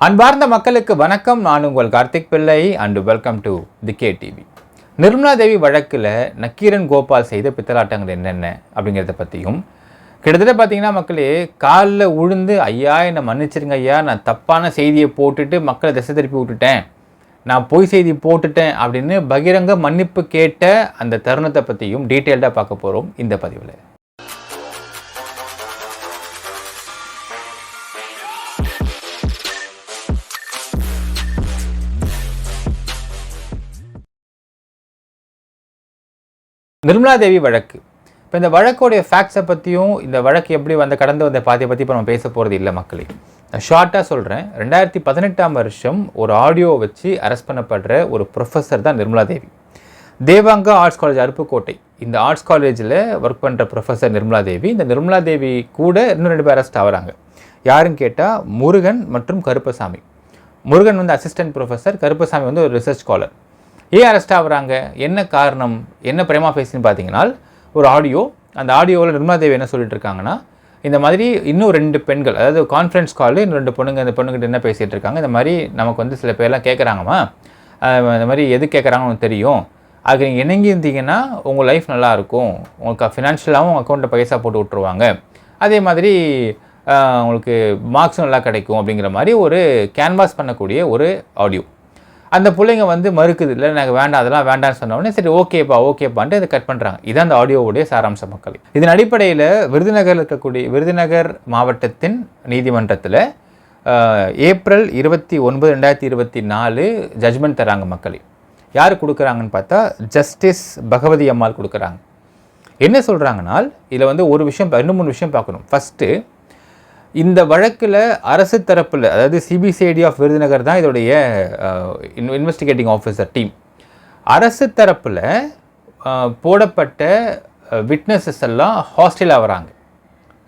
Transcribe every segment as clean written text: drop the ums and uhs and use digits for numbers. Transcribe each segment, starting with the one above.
அன்பார்ந்த மக்களுக்கு வணக்கம். நான் உங்கள் Karthik Pillai and welcome to the K TV. Nirmala Devi வழக்கில் நக்கீரன் கோபால் செய்த பித்தலாட்டங்கள் என்னென்ன அப்படிங்கிறத பற்றியும், கிட்டத்தட்ட பார்த்தீங்கன்னா மக்களே காலில் உழுந்து ஐயா என்னை மன்னிச்சிருங்க ஐயா, நான் தப்பான செய்தியை போட்டுட்டு மக்களை திசை திருப்பி விட்டுட்டேன், நான் பொய் செய்தி போட்டுட்டேன் அப்படின்னு பகிரங்க மன்னிப்பு கேட்ட அந்த தருணத்தை பற்றியும் டீட்டெயில்டாக பார்க்க போகிறோம் இந்த பதிவில். நிர்மலா தேவி வழக்கு. இப்போ இந்த வழக்கோடைய ஃபேக்ட்ஸை பற்றியும் இந்த வழக்கு எப்படி கடந்து வந்த பாதையை பற்றி இப்போ நம்ம பேச போகிறது இல்லை மக்களே. நான் ஷார்ட்டாக சொல்கிறேன். 2018 ஒரு ஆடியோ வச்சு அரெஸ்ட் பண்ணப்படுற ஒரு ப்ரொஃபஸர் தான் நிர்மலா தேவி. தேவாங்கா ஆர்ட்ஸ் காலேஜ் அருப்புக்கோட்டை, இந்த ஆர்ட்ஸ் காலேஜில் ஒர்க் பண்ணுற ப்ரொஃபஸர் நிர்மலா தேவி. இந்த நிர்மலா தேவி கூட இன்னும் 2 பேர் அரெஸ்ட் ஆகிறாங்க. யாருன்னு கேட்டால் முருகன் மற்றும் கருப்பசாமி. முருகன் அசிஸ்டன்ட் ப்ரொஃபஸர், கருப்பசாமி ஒரு ரிசர்ச் ஸ்காலர். ஏன் அரெஸ்ட் ஆகுறாங்க, என்ன காரணம், என்ன பிரேமா ஃபேஸ்ன்னு பார்த்தீங்கன்னா ஒரு ஆடியோ. அந்த ஆடியோவில் நிர்மலா தேவி என்ன சொல்லிட்டு இருக்காங்கன்னா, இந்த மாதிரி இன்னும் 2 பெண்கள், அதாவது கான்ஃபரன்ஸ் காலில் இன்னும் 2 பொண்ணுங்க, அந்த பொண்ணுங்கிட்ட என்ன பேசிகிட்டு இருக்காங்க, இந்த மாதிரி நமக்கு சில பேர்லாம் கேட்குறாங்கம்மா, இந்த மாதிரி எது கேட்குறாங்கன்னு தெரியும், அதுக்கு நீங்கள் இணங்கி இருந்தீங்கன்னா உங்கள் லைஃப் நல்லாயிருக்கும், உங்களுக்கு ஃபினான்ஷியலாகவும் உங்கள் அக்கௌண்ட்டில் பைசா போட்டு விட்ருவாங்க, அதே மாதிரி உங்களுக்கு மார்க்ஸும் நல்லா கிடைக்கும் அப்படிங்கிற மாதிரி ஒரு கேன்வாஸ் பண்ணக்கூடிய ஒரு ஆடியோ. அந்த பிள்ளைங்க மறுக்குது, இல்லை எனக்கு வேண்டாம், அதெல்லாம் வேண்டாம்னு சொன்னோடனே சரி ஓகேப்பான்ட்டு இதை கட் பண்ணுறாங்க. இதுதான் அந்த ஆடியோவுடைய சாராம்ச மக்கள். இதன் அடிப்படையில் விருதுநகர் மாவட்டத்தின் நீதிமன்றத்தில் ஏப்ரல் 29, 2024 ஜட்ஜ்மெண்ட் தராங்க மக்களே. யார் கொடுக்குறாங்கன்னு பார்த்தா ஜஸ்டிஸ் பகவதி அம்மாள் கொடுக்குறாங்க. என்ன சொல்கிறாங்கன்னா, இதில் ஒரு விஷயம், 2-3 விஷயம் பார்க்கணும். ஃபஸ்ட்டு, இந்த வழக்கில் அரசு தரப்பில், அதாவது சிபிசிஐடி ஆஃப் விருதுநகர் தான் இதோடைய இன்வெஸ்டிகேட்டிங் ஆஃபீஸர் டீம். அரசு தரப்பில் போடப்பட்ட விட்னஸஸ் எல்லாம் ஹாஸ்டலாக வராங்க.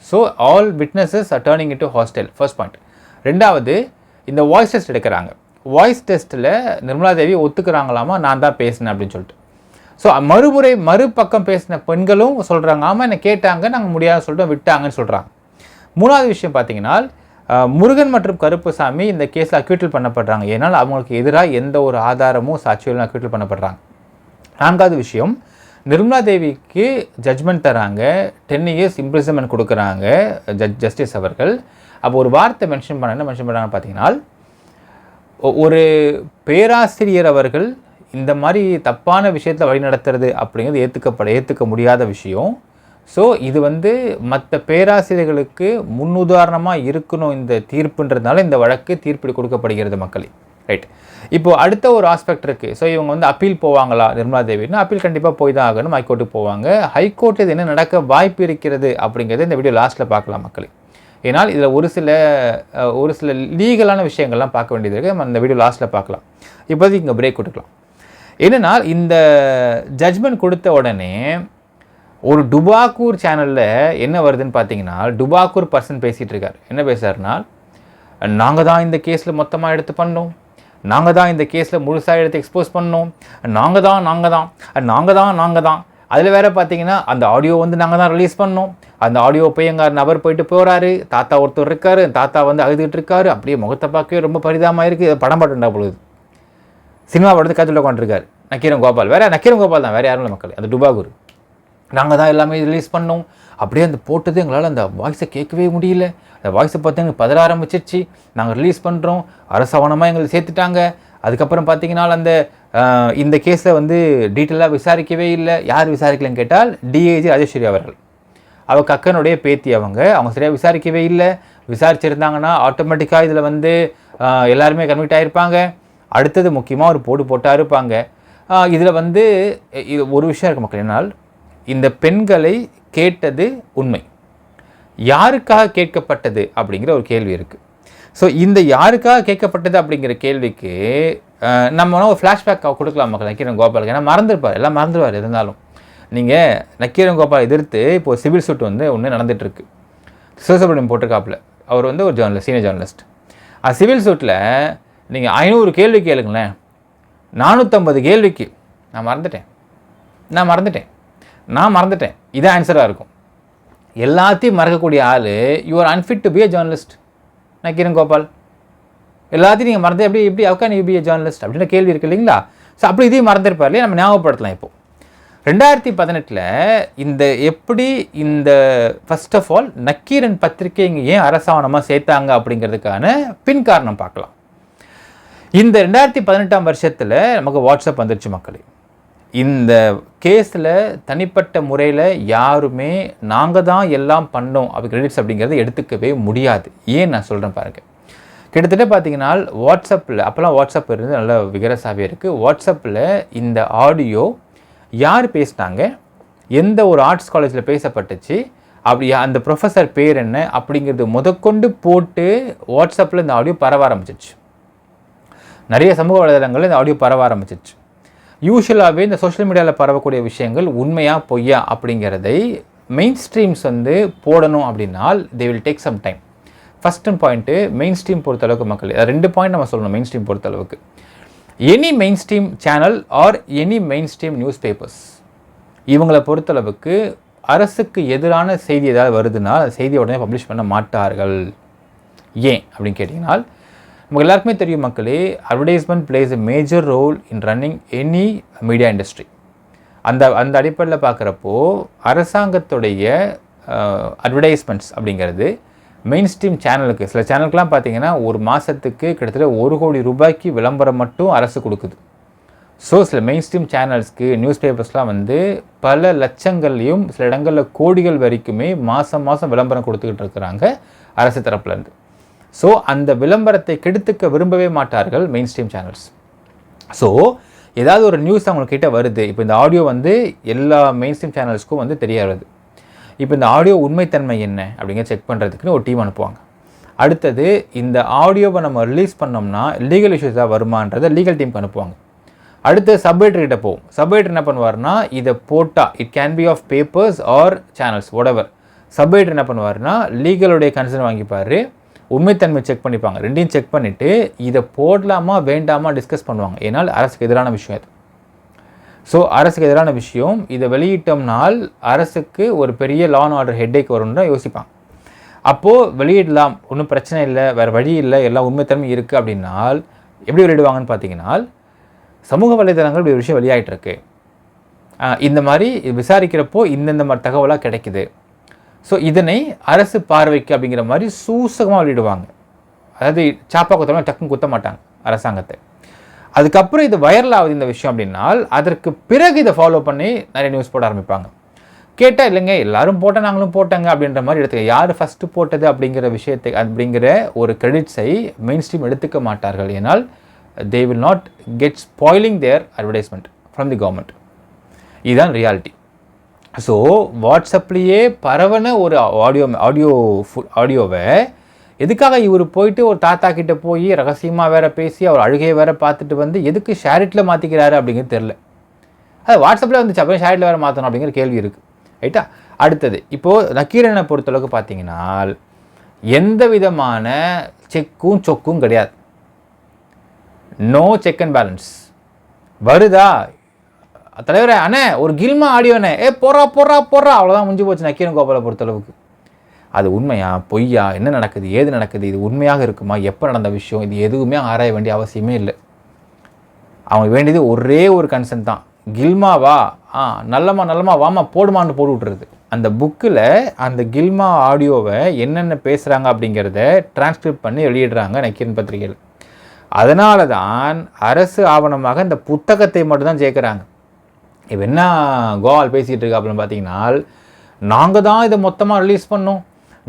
So all witnesses are turning into hostile, first point. 2வது, இந்த வாய்ஸ் டெஸ்ட் எடுக்கிறாங்க. வாய்ஸ் டெஸ்ட்டில் நிர்மலா தேவி ஒத்துக்கிறாங்களாமா, நான் தான் பேசினேன் அப்படின்னு சொல்லிட்டு. ஸோ மறுபக்கம் பேசின பெண்களும் சொல்கிறாங்க, ஆமாம் என்னை கேட்டாங்க, நாங்கள் முடியாதுன்னு சொல்லிட்டு விட்டாங்கன்னு சொல்கிறாங்க. 3வது விஷயம் பார்த்தீங்கன்னா, முருகன் மற்றும் கருப்பசாமி இந்த கேஸில் அக்யூட்டல் பண்ணப்படுறாங்க. ஏன்னால் அவங்களுக்கு எதிராக எந்த ஒரு ஆதாரமும் சாட்சியும் அக்யூட்டல் பண்ணப்படுறாங்க. 4வது விஷயம், நிர்மலா தேவிக்கு ஜட்ஜ்மெண்ட் தராங்க, 10 years இம்ப்ரிசன்மெண்ட் கொடுக்குறாங்க ஜஸ்டிஸ் அவர்கள். அப்போ ஒரு வார்த்தை என்ன மென்ஷன் பண்ணுறாங்கன்னு பார்த்தீங்கன்னா, ஒரு பேராசிரியர் அவர்கள் இந்த மாதிரி தப்பான விஷயத்தில் வழிநடத்துறது அப்படிங்கிறது ஏற்றுக்க முடியாத விஷயம். ஸோ இது மற்ற பேராசிரியர்களுக்கு முன்னுதாரணமாக இருக்கணும் இந்த தீர்ப்புன்றதுனால இந்த வழக்கு தீர்ப்பு கொடுக்கப்படுகிறது மக்களே. ரைட். இப்போது அடுத்த ஒரு ஆஸ்பெக்ட் இருக்குது. ஸோ இவங்க அப்பீல் போவாங்களா நிர்மலா தேவினா? அப்பீல் கண்டிப்பாக போய் தான் ஆகணும். ஹைகோர்ட்டுக்கு போவாங்க. ஹைகோர்ட் இது என்ன நடக்க வாய்ப்பு இருக்கிறது அப்படிங்கிறத இந்த வீடியோ லாஸ்ட்டில் பார்க்கலாம் மக்களே. ஏன்னால் இதில் ஒரு சில லீகலான விஷயங்கள்லாம் பார்க்க வேண்டியது இருக்குது. நம்ம இந்த வீடியோ லாஸ்ட்டில் பார்க்கலாம். இப்போதைக்கு இங்கே பிரேக் கொடுக்கலாம். என்னென்னா, இந்த ஜட்ஜ்மெண்ட் கொடுத்த உடனே ஒரு டுபாக்கூர் சேனலில் என்ன வருதுன்னு பார்த்தீங்கன்னா, டுபாக்கூர் பர்சன் பேசிகிட்டு இருக்கார். என்ன பேசுகிறாருன்னா, நாங்கள் தான் இந்த கேஸில் மொத்தமாக எடுத்து பண்ணோம், நாங்கள் தான் இந்த கேஸில் முழுசாக எடுத்து எக்ஸ்போஸ் பண்ணோம், நாங்கள் தான். அதில் வேறு பார்த்தீங்கன்னா அந்த ஆடியோ நாங்கள் தான் ரிலீஸ் பண்ணோம். அந்த ஆடியோ போய் எங்கள் நபர் போகிறாரு, தாத்தா ஒருத்தர் இருக்கார், தாத்தா அழுதுகிட்டு இருக்காரு, அப்படியே முகத்தை பார்க்கவே ரொம்ப பரிதாபமாக இருக்குது. படம் பாட்டுண்டா பொழுது சினிமா படத்து கற்றுல உட்காந்துருக்காரு நக்கீரன் கோபால். நக்கீரன் கோபால் தான், வேறு யாரும் இல்லை மக்கள். அந்த டுபாக்கூர் நாங்கள் தான் எல்லாமே ரிலீஸ் பண்ணோம். அப்படியே அந்த போட்டது எங்களால் அந்த வாய்ஸை கேட்கவே முடியல. அந்த வாய்ஸை பார்த்து எங்களுக்கு பதற ஆரம்பிச்சிருச்சு. நாங்கள் ரிலீஸ் பண்ணுறோம், அரசாவணமாக எங்களுக்கு சேர்த்துட்டாங்க. அதுக்கப்புறம் பார்த்தீங்கன்னா இந்த கேஸை டீட்டெயிலாக விசாரிக்கவே இல்லை. யார் விசாரிக்கலன்னு கேட்டால் டிஐஜி ராஜேஸ்வரி அவர்கள். அவள் கக்கனுடைய பேத்தி. அவங்க சரியாக விசாரிக்கவே இல்லை. விசாரிச்சிருந்தாங்கன்னா ஆட்டோமேட்டிக்காக இதில் எல்லாருமே கன்விக்ட் ஆகிருப்பாங்க. அடுத்தது முக்கியமாக ஒரு போட்டாக இருப்பாங்க. இதில் இது ஒரு விஷயம் இருக்குது மக்கள். என்னால் இந்த பெண்களை கேட்டது உண்மை, யாருக்காக கேட்கப்பட்டது அப்படிங்கிற ஒரு கேள்வி இருக்குது. ஸோ இந்த யாருக்காக கேட்கப்பட்டது அப்படிங்கிற கேள்விக்கு நம்ம ஒரு ஃப்ளாஷ்பேக் கொடுக்கலாம் மக்கள் நக்கீரன் கோபாலுக்கு. ஏன்னா மறந்துருப்பார், எல்லாம் மறந்துடுவார். இருந்தாலும் நீங்கள் நக்கீரன் கோபால் எதிர்த்து இப்போது சிவில் சூட் ஒன்று நடந்துகிட்ருக்கு. சிவசுப்ரமணியம் போட்டிருக்காப்புல. அவர் ஒரு ஜேர்னலிஸ்ட், சீனியர் ஜேர்னலிஸ்ட். சிவில் சூட்டில் நீங்கள் 500 கேள்வி கேளுங்களேன், 450 கேள்விக்கு நான் மறந்துட்டேன் இதான் ஆன்சராக இருக்கும். எல்லாத்தையும் மறக்கக்கூடிய ஆள், you are unfit to be a journalist Nakkeeran Gopal. எல்லாத்தையும் நீங்கள் மறந்து எப்படி how can you be a journalist அப்படின்ற கேள்வி இருக்குது இல்லைங்களா? ஸோ அப்படி இதையும் மறந்துருப்பார் இல்லையா? நம்ம ஞாபகப்படுத்தலாம். இப்போது 2018 இந்த ஃபர்ஸ்ட் ஆஃப் ஆல் நக்கீரன் பத்திரிகை இங்கே ஏன் அரசாவணமாக சேர்த்தாங்க அப்படிங்கிறதுக்கான பின் காரணம் பார்க்கலாம். இந்த 2018 வருஷத்தில் நமக்கு வாட்ஸ்அப் வந்துருச்சு மக்களே. இந்த கேஸில் தனிப்பட்ட முறையில் யாருமே நாங்கள் தான் எல்லாம் பண்ணோம் கிரெடிட்ஸ் அப்படிங்கிறத எடுத்துக்கவே முடியாது. ஏன் நான் சொல்கிறேன் பாருங்கள். கிட்டத்தட்ட பார்த்தீங்கன்னா வாட்ஸ்அப்பில் அப்போல்லாம் வாட்ஸ்அப் இருந்து நல்லா விகரசாகவே இருக்குது. வாட்ஸ்அப்பில் இந்த ஆடியோ யார் பேசினாங்க, எந்த ஒரு ஆர்ட்ஸ் காலேஜில் பேசப்பட்டுச்சு, அப்படி அந்த ப்ரொஃபஸர் பேர் என்ன அப்படிங்கிறது முதற்கொண்டு போட்டு வாட்ஸ்அப்பில் இந்த ஆடியோ பரவ ஆரம்பிச்சிச்சு. நிறைய சமூக வலைதளங்களில் இந்த ஆடியோ பரவ ஆரம்பிச்சிச்சு. யூஸ்வலாகவே இந்த சோஷியல் மீடியாவில் பரவக்கூடிய விஷயங்கள் உண்மையா பொய்யா அப்படிங்கிறதை மெயின் ஸ்ட்ரீம்ஸ் போடணும் அப்படின்னால் they will take some time. First point main stream பொறுத்தளவுக்கு மக்கள் 2 பாயிண்ட் நம்ம சொல்லணும். மெயின் ஸ்ட்ரீம் பொறுத்தளவுக்கு any main stream channel or any main stream news papers இவங்களை பொறுத்தளவுக்கு அரசுக்கு எதிரான செய்தி ஏதாவது வருதுன்னா அந்த செய்தியை உடனே பப்ளிஷ் பண்ண மாட்டார்கள். ஏன் அப்படின்னு கேட்டிங்கன்னா நமக்கு எல்லாருக்குமே தெரியும் மக்களே, advertisement plays a major role in running any media industry. அந்த அடிப்படையில் பார்க்குறப்போ அரசாங்கத்துடைய அட்வர்டைஸ்மெண்ட்ஸ் அப்படிங்கிறது மெயின் ஸ்ட்ரீம் சேனலுக்கு, சில சேனலுக்குலாம் பார்த்தீங்கன்னா ஒரு மாதத்துக்கு கிட்டத்தட்ட 1 கோடி ரூபாய்க்கு விளம்பரம் மட்டும் அரசு கொடுக்குது. ஸோ சில மெயின் ஸ்ட்ரீம் சேனல்ஸ்க்கு நியூஸ் பேப்பர்ஸ்லாம் பல லட்சங்கள்லையும் சில இடங்களில் கோடிகள் வரைக்குமே மாதம் விளம்பரம் கொடுத்துக்கிட்டு இருக்கிறாங்க அரசு தரப்புலேருந்து. ஸோ அந்த விளம்பரத்தை கெடுத்துக்க விரும்பவே மாட்டார்கள் மெயின் ஸ்ட்ரீம் சேனல்ஸ். ஸோ ஏதாவது ஒரு நியூஸ் அவங்கக்கிட்ட வருது, இப்போ இந்த ஆடியோ எல்லா மெயின் ஸ்ட்ரீம் சேனல்ஸ்க்கும் தெரிய வருது. இப்போ இந்த ஆடியோ உண்மைத்தன்மை என்ன அப்படிங்கிற செக் பண்ணுறதுக்குன்னு ஒரு டீம் அனுப்புவாங்க. அடுத்தது இந்த ஆடியோவை நம்ம ரிலீஸ் பண்ணோம்னா லீகல் இஷ்யூஸாக வருமானதை லீகல் டீமுக்கு அனுப்புவாங்க. அடுத்து சப்எடிட்டர்கிட்ட போகும். சப்எடிட்டர் என்ன பண்ணுவார்னா இதை போட்டால் it can be of papers or channels whatever. Sub editor என்ன பண்ணுவார்னா லீகலுடைய கன்சர்ன் வாங்கிப்பார், உண்மைத்தன்மை செக் பண்ணிப்பாங்க. ரெண்டையும் செக் பண்ணிவிட்டு இதை போடலாமா வேண்டாமா டிஸ்கஸ் பண்ணுவாங்க. ஏன்னால் அரசுக்கு எதிரான விஷயம் இது. ஸோ அரசுக்கு எதிரான விஷயம், இதை வெளியிட்டோம்னால் அரசுக்கு ஒரு பெரிய லா அண்ட் ஆர்டர் ஹெட்டேக் வரும்னு தான் யோசிப்பாங்க. அப்போது வெளியிடலாம், ஒன்றும் பிரச்சனை இல்லை, வேறு வழி இல்லை, எல்லாம் உண்மைத்தன்மை இருக்குது அப்படின்னால் எப்படி வெளியிடுவாங்கன்னு பார்த்தீங்கன்னா சமூக வலைதளங்கள் இப்படி ஒரு விஷயம் வெளியாகிட்டுருக்கு, இந்த மாதிரி விசாரிக்கிறப்போ இந்தந்த மாதிரி தகவலாக கிடைக்குது, ஸோ இதனை அரசு பார்வைக்கு அப்படிங்கிற மாதிரி சூசகமாக வெளியிடுவாங்க. அதாவது சாப்பா குத்தமாக டக்குன்னு குத்த மாட்டாங்க அரசாங்கத்தை. அதுக்கப்புறம் இது வைரல் ஆகுது இந்த விஷயம் அப்படின்னால் அதற்கு பிறகு இதை ஃபாலோ பண்ணி நிறைய நியூஸ் போட ஆரம்பிப்பாங்க. கேட்டால் இல்லைங்க எல்லாரும் போட்டால் நாங்களும் போட்டாங்க அப்படின்ற மாதிரி எடுத்துக்க. யார் ஃபஸ்ட்டு போட்டது அப்படிங்கிற விஷயத்தை அப்படிங்கிற ஒரு கிரெடிட்ஸை மெயின் ஸ்ட்ரீம் எடுத்துக்க மாட்டார்கள். ஏன்னால் they will not get spoiling their advertisement from the government. இதுதான் ரியாலிட்டி. ஸோ வாட்ஸ்அப்லேயே பரவன ஒரு ஆடியோவை எதுக்காக இவர் போயிட்டு ஒரு தாத்தா கிட்டே போய் ரகசியமாக வேறு பேசி அவர் அழுகையை வேறு பார்த்துட்டு எதுக்கு ஷேரிட்டில் மாற்றிக்கிறாரு அப்படிங்கிறது தெரில. அது வாட்ஸ்அப்பில் அப்புறம் ஷேரிட்டில் வேறு மாற்றணும் அப்படிங்கிற கேள்வி இருக்குது. ரைட்டா? அடுத்தது இப்போது நக்கீரனை பொறுத்தளவுக்கு பார்த்தீங்கன்னா எந்த விதமான செக்கும் சொக்கும் கிடையாது. No check and balance. வருதா தலைவரே அண்ணே ஒரு கில்மா ஆடியோண்ணே போடுறா அவ்வளோதான் முடிஞ்சு போச்சு நக்கீரன் கோபாலை பொறுத்தளவுக்கு. அது உண்மையா பொய்யா, என்ன நடக்குது ஏது நடக்குது, இது உண்மையாக இருக்குமா, எப்போ நடந்த விஷயம், இது எதுவுமே ஆராய வேண்டிய அவசியமே இல்லை. அவங்க வேண்டியது ஒரே ஒரு கன்சென்ட் தான், கில்மாவா நல்லமா வாமா போடுமான்னு போட்டு விட்டுறது. அந்த புக்கில் அந்த கில்மா ஆடியோவை என்னென்ன பேசுகிறாங்க அப்படிங்கிறத டிரான்ஸ்கிரிப்ட் பண்ணி வெளியிடுறாங்க நக்கீரன் பத்திரிகையில். அதனால தான் அரசு ஆவணமாக இந்த புத்தகத்தை மட்டும்தான் சேர்க்குறாங்க. இப்போ என்ன கோவால் பேசிகிட்டு இருக்கா அப்படின்னு பார்த்தீங்கன்னா நாங்கள் தான் இதை மொத்தமாக ரிலீஸ் பண்ணோம்,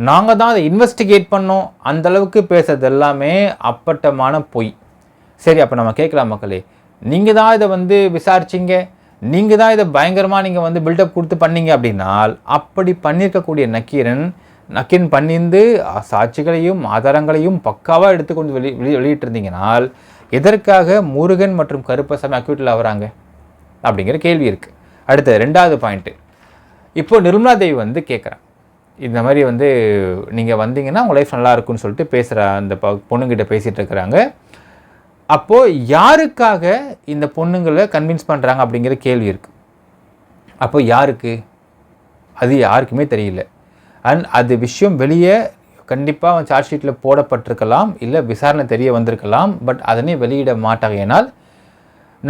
நாங்கள் தான் அதை இன்வெஸ்டிகேட் பண்ணோம், அந்தளவுக்கு பேசுறது எல்லாமே அப்பட்டமான பொய். சரி, அப்போ நம்ம கேட்கலாம் மக்களே, நீங்கள் தான் இதை விசாரிச்சிங்க, நீங்கள் தான் இதை பயங்கரமாக நீங்கள் பில்டப் கொடுத்து பண்ணீங்க அப்படின்னால் அப்படி பண்ணியிருக்கக்கூடிய நக்கீரன் பண்ணியிருந்து சாட்சிகளையும் ஆதாரங்களையும் பக்காவாக எடுத்துக்கொண்டு வெளியிட்டிருந்தீங்கனால் எதற்காக முருகன் மற்றும் கருப்பசாமி அக்யூட்டில் ஆகிறாங்க அப்படிங்கிற கேள்வி இருக்குது. அடுத்த 2வது பாயிண்ட்டு, இப்போது நிர்மலா தேவி கேட்குறேன், இந்த மாதிரி நீங்கள் வந்தீங்கன்னா உங்கள் லைஃப் நல்லா இருக்குன்னு சொல்லிட்டு பேசுகிற அந்த பொண்ணுங்கிட்ட பேசிகிட்டு இருக்கிறாங்க. அப்போது யாருக்காக இந்த பொண்ணுங்களை கன்வின்ஸ் பண்ணுறாங்க அப்படிங்கிற கேள்வி இருக்குது. அப்போது யாருக்கு, அது யாருக்குமே தெரியல. அது விஷயம் வெளியே கண்டிப்பாக அவன் சார்ஜ் ஷீட்டில் போடப்பட்டிருக்கலாம், இல்லை விசாரணை தெரிய வந்திருக்கலாம். பட் அதனை வெளியிட மாட்டாங்க. ஏன்னால்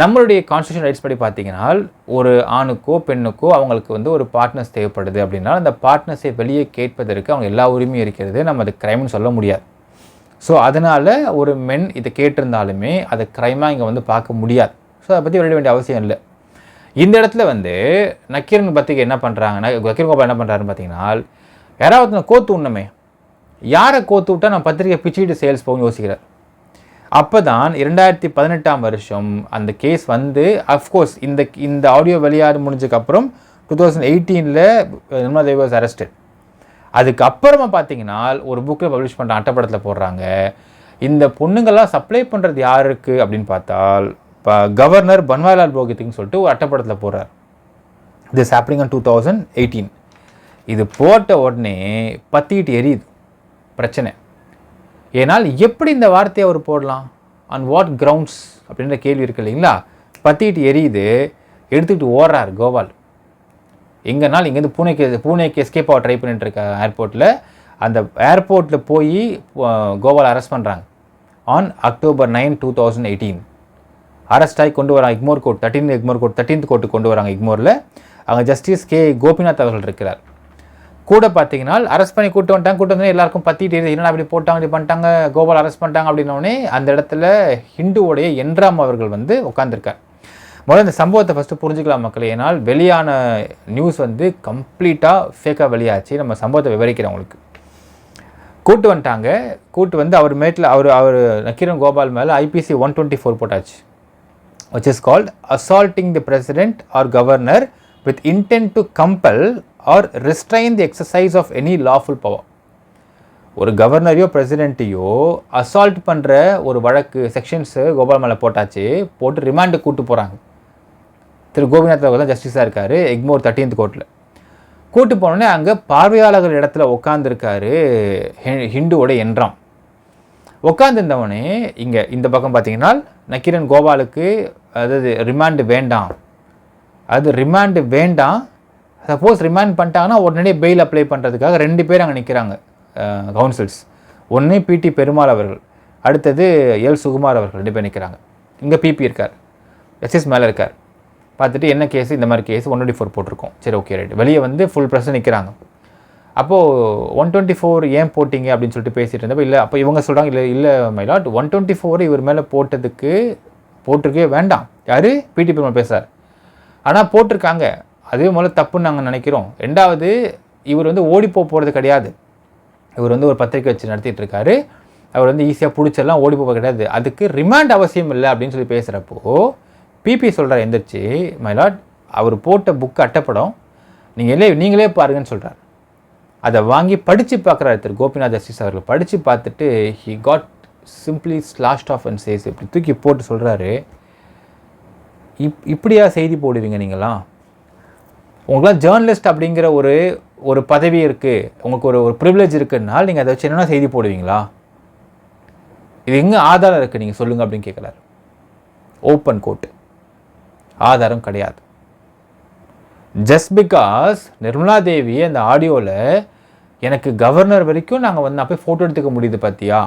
நம்மளுடைய கான்ஸ்டியூஷன் ரைட்ஸ் படி பார்த்தீங்கன்னா ஒரு ஆணுக்கோ பெண்ணுக்கோ அவங்களுக்கு வந்து ஒரு பார்ட்னர்ஸ் தேவைப்படுது அப்படின்னா அந்த பார்ட்னர்ஸை வெளியே கேட்பதற்கு அவங்க எல்லா உரிமையும் இருக்கிறது. நம்ம அது கிரைம்னு சொல்ல முடியாது. ஸோ அதனால் ஒரு மென் இதை கேட்டிருந்தாலுமே அதை க்ரைமாக இங்கே வந்து பார்க்க முடியாது. ஸோ அதை பற்றி வெளியிட வேண்டிய அவசியம் இல்லை. இந்த இடத்துல வந்து நக்கீரன் பத்திரிகை என்ன பண்ணுறாங்க, நக்கீரன் கோபால் என்ன பண்ணுறாருன்னு பார்த்தீங்கன்னா, யாராவது கோத்து உண்ணுமே, யாரை கோத்து விட்டால் நான் பத்திரிகை பிச்சுக்கிட்டு சேல்ஸ் போகணும்னு யோசிக்கிறார். அப்போ தான் 2018 வருஷம் அந்த கேஸ் வந்து அஃப்கோர்ஸ் இந்த ஆடியோ வெளியாடு முடிஞ்சதுக்கப்புறம் 2018 நிர்மலா தேவி வாஸ் அரெஸ்டட். அதுக்கப்புறமா பார்த்தீங்கன்னா ஒரு புக்கில் பப்ளிஷ் பண்ணுற அட்டப்படத்தில் போடுறாங்க. இந்த பொண்ணுங்கள்லாம் சப்ளை பண்ணுறது யாருக்கு அப்படின்னு பார்த்தால் இப்போ கவர்னர் பன்வாரிலால் புரோஹித்துன்னு சொல்லிட்டு ஒரு அட்டப்படத்தில் போடுறார். This happening in 2018. இது போட்ட உடனே பத்திட்டு எரியுது பிரச்சனை. ஏன்னால் எப்படி இந்த வார்த்தையை அவர் போடலாம், ஆன் வாட் கிரவுண்ட்ஸ் அப்படின்ற கேள்வி இருக்கு இல்லைங்களா. பத்திட்டு எரியுது, எடுத்துக்கிட்டு ஓடுறார் கோபால். எங்கேனாலும் இங்கேருந்து பூனேக்கு எஸ்கேப் ஆக ட்ரை பண்ணிட்டு இருக்க ஏர்போர்ட்டில். அந்த ஏர்போர்ட்டில் போய் கோபால் அரெஸ்ட் பண்ணுறாங்க ஆன் October 9, 2018. அரெஸ்ட் ஆகி கொண்டு வராங்க இக்மோர் கோர்ட், 13th கோர்ட்டுக்கு கொண்டு வராங்க இக்மோரில். அங்கே ஜஸ்டிஸ் கே கோபிநாத் அவர்கள் இருக்கிறார். கூட பார்த்தீங்கன்னா அரெஸ்ட் பண்ணி கூட்டு வந்து எல்லாருக்கும் பற்றிட்டு என்னென்ன அப்படி போட்டாங்க, இப்படி பண்ணிட்டாங்க, கோபால் அரெஸ்ட் பண்ணிட்டாங்க அப்படின்னோடனே அந்த இடத்துல ஹிந்துவோடைய என்ராம் அவர்கள் வந்து உட்காந்துருக்கார். முதல்ல இந்த சம்பவத்தை ஃபஸ்ட்டு புரிஞ்சுக்கலாம் மக்கள். ஏன்னால் வெளியான நியூஸ் வந்து கம்ப்ளீட்டாக ஃபேக்காக வெளியாச்சு. நம்ம சம்பவத்தை விவரிக்கிறேன் உங்களுக்கு. கூட்டு வந்துட்டாங்க. கூட்டு வந்து அவர் மேட்டில் அவர் நக்கீரன் கோபால் மேலே IPC 124 போட்டாச்சு, which is called assaulting the president or governor with intent to compel or restrain the exercise of any lawful power. ஒரு கவர்னரையோ பிரசிடென்ட்டையோ அசால்ட் பண்ணுற ஒரு வழக்கு செக்ஷன்ஸு கோபால் மேலே போட்டாச்சு. போட்டு ரிமாண்டு கூட்டு போகிறாங்க. திரு கோபிநாத் அவர்கள் தான் ஜஸ்டிஸாக இருக்கார் எக்மோர் 13th கோர்ட்டில். கூட்டு போனோடனே அங்கே பார்வையாளர்கள் இடத்துல உட்காந்துருக்காரு ஹிந்துவோட என்ராம். உட்காந்துருந்தவனே இங்கே இந்த பக்கம் பார்த்தீங்கன்னா நக்கீரன் கோபாலுக்கு அதாவது ரிமாண்டு வேண்டாம். சப்போஸ் ரிமாண்ட் பண்ணிட்டாங்கன்னா உடனே பெயில் அப்ளை பண்ணுறதுக்காக 2 பேர் அங்கே நிற்கிறாங்க கவுன்சில்ஸ். ஒன்று PT பெருமாள் அவர்கள், அடுத்தது எல் சுகுமார் அவர்கள் 2 பேர் நிற்கிறாங்க. இங்கே PP இருக்கார், SS மேலே இருக்கார். பார்த்துட்டு என்ன கேஸ், இந்த மாதிரி கேஸ் 124 போட்டிருக்கோம். சரி ஓகே ரைட். வெளியே வந்து ஃபுல் ப்ரெஸ் நிற்கிறாங்க. அப்போது 124 ஏன் போட்டிங்க அப்படின்னு சொல்லிட்டு பேசிகிட்டு இருந்தப்போ இல்லை, அப்போ இவங்க சொல்கிறாங்க இல்லை மைலாட் 124 இவர் மேலே போட்டிருக்கவே வேண்டாம். யார் PT பெருமாள் பேசுகிறார். ஆனால் போட்டிருக்காங்க, அதே முதல்ல தப்புன்னு நாங்கள் நினைக்கிறோம். 2வது இவர் வந்து ஓடி போகிறது கிடையாது. இவர் வந்து ஒரு பத்திரிக்கை வச்சு நடத்திட்டு இருக்காரு. அவர் வந்து ஈஸியாக பிடிச்செல்லாம் ஓடி போக கிடையாது. அதுக்கு ரிமாண்ட் அவசியம் இல்லை அப்படின்னு சொல்லி பேசுகிறப்போ PP சொல்கிறார் எந்திரிச்சு, மைலாட் அவர் போட்ட புக்கு அட்டப்படம் நீங்களே பாருங்கன்னு சொல்கிறார். அதை வாங்கி படித்து பார்க்குறாரு திரு கோபிநாத் ஜஸ்டிஸ் அவர்கள். படித்து பார்த்துட்டு he got simply slashed off and says இப்படி தூக்கி போட்டு சொல்கிறாரு, இப்படியா செய்தி போடுவீங்க நீங்களாம்? உங்களுக்குலாம் ஜேர்னலிஸ்ட் அப்படிங்கிற ஒரு பதவி இருக்குது, உங்களுக்கு ஒரு ப்ரிவிலேஜ் இருக்குன்னா நீங்கள் அதை வச்சு என்னென்னா செய்தி போடுவீங்களா? இது எங்கே ஆதாரம் இருக்குது நீங்கள் சொல்லுங்கள் அப்படின்னு கேட்குறாரு. ஓப்பன் கோர்ட், ஆதாரம் கிடையாது. ஜஸ்ட் பிகாஸ் நிர்மலா தேவி அந்த ஆடியோவில் எனக்கு கவர்னர் வரைக்கும் நாங்கள் வந்து போய் ஃபோட்டோ எடுத்துக்க முடியுது பார்த்தியா,